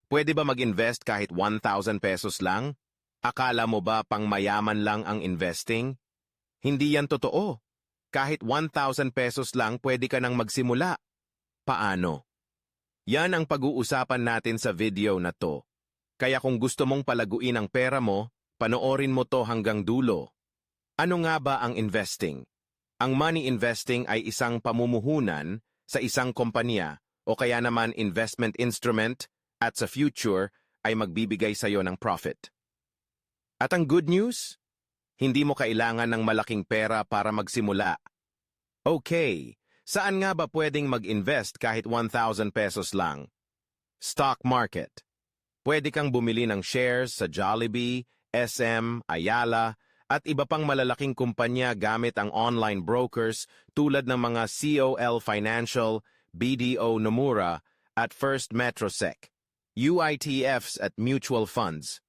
Pwede ba mag-invest kahit 1,000 pesos lang? Akala mo ba pang mayaman lang ang investing? Hindi yan totoo. Kahit 1,000 pesos lang pwede ka nang magsimula. Paano? Yan ang pag-uusapan natin sa video na to. Kaya kung gusto mong palaguin ang pera mo, panoorin mo to hanggang dulo. Ano nga ba ang investing? Ang money investing ay isang pamumuhunan sa isang kompanya o kaya naman investment instrument at sa future ay magbibigay sa iyo ng profit. At ang good news? Hindi mo kailangan ng malaking pera para magsimula. Okay, saan nga ba pwedeng mag-invest kahit 1,000 pesos lang? Stock market. Pwede kang bumili ng shares sa Jollibee, SM, Ayala, at iba pang malalaking kumpanya gamit ang online brokers tulad ng mga COL Financial, BDO Nomura, at First Metrosec, UITFs at mutual funds.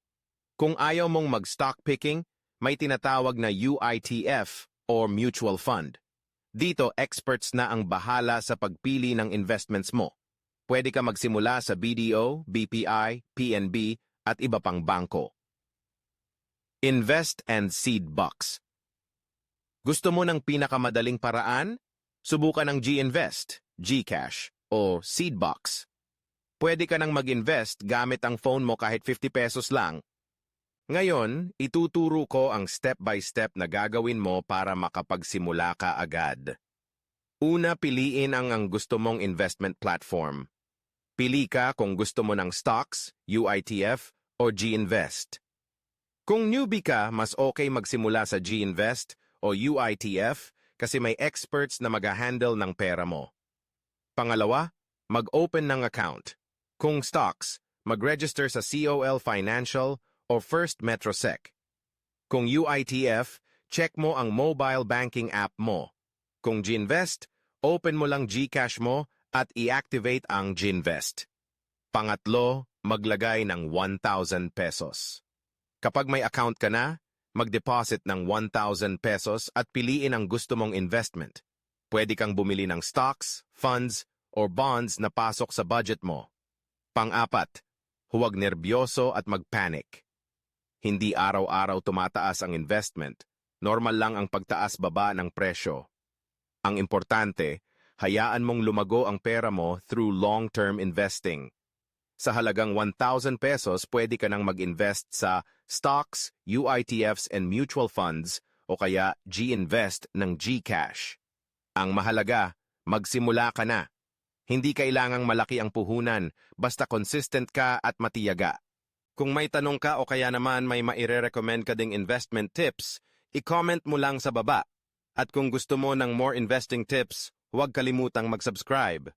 Kung ayaw mong mag-stock picking, may tinatawag na UITF or mutual fund. Dito, experts na ang bahala sa pagpili ng investments mo. Pwede ka magsimula sa BDO, BPI, PNB, at iba pang bangko. Invest and Seed Box. Gusto mo ng pinakamadaling paraan? Subukan ang G-Invest, GCash, o Seed Box. Pwede ka nang mag-invest gamit ang phone mo kahit 50 pesos lang. Ngayon, ituturo ko ang step-by-step na gagawin mo para makapagsimula ka agad. Una, piliin ang gusto mong investment platform. Pili ka kung gusto mo ng stocks, UITF, o G-Invest. Kung newbie ka, mas okay magsimula sa G-Invest o UITF kasi may experts na mag-handle ng pera mo. Pangalawa, mag-open ng account. Kung stocks, mag-register sa COL Financial o First Metrosec. Kung UITF, check mo ang mobile banking app mo. Kung Ginvest, open mo lang GCash mo at i-activate ang Ginvest. Pangatlo, maglagay ng 1,000 pesos. Kapag may account ka na, mag-deposit ng 1,000 pesos at piliin ang gusto mong investment. Pwede kang bumili ng stocks, funds, or bonds na pasok sa budget mo. Pang-apat, huwag nerbiyoso at mag-panic. Hindi araw-araw tumataas ang investment, normal lang ang pagtaas-baba ng presyo. Ang importante, hayaan mong lumago ang pera mo through long-term investing. Sa halagang 1,000 pesos, pwede ka nang mag-invest sa stocks, UITFs and mutual funds o kaya G-Invest ng GCash. Ang mahalaga, magsimula ka na. Hindi kailangang malaki ang puhunan, basta consistent ka at matiyaga. Kung may tanong ka o kaya naman may maire-recommend ka ding investment tips, i-comment mo lang sa baba. At kung gusto mo ng more investing tips, huwag kalimutang mag-subscribe.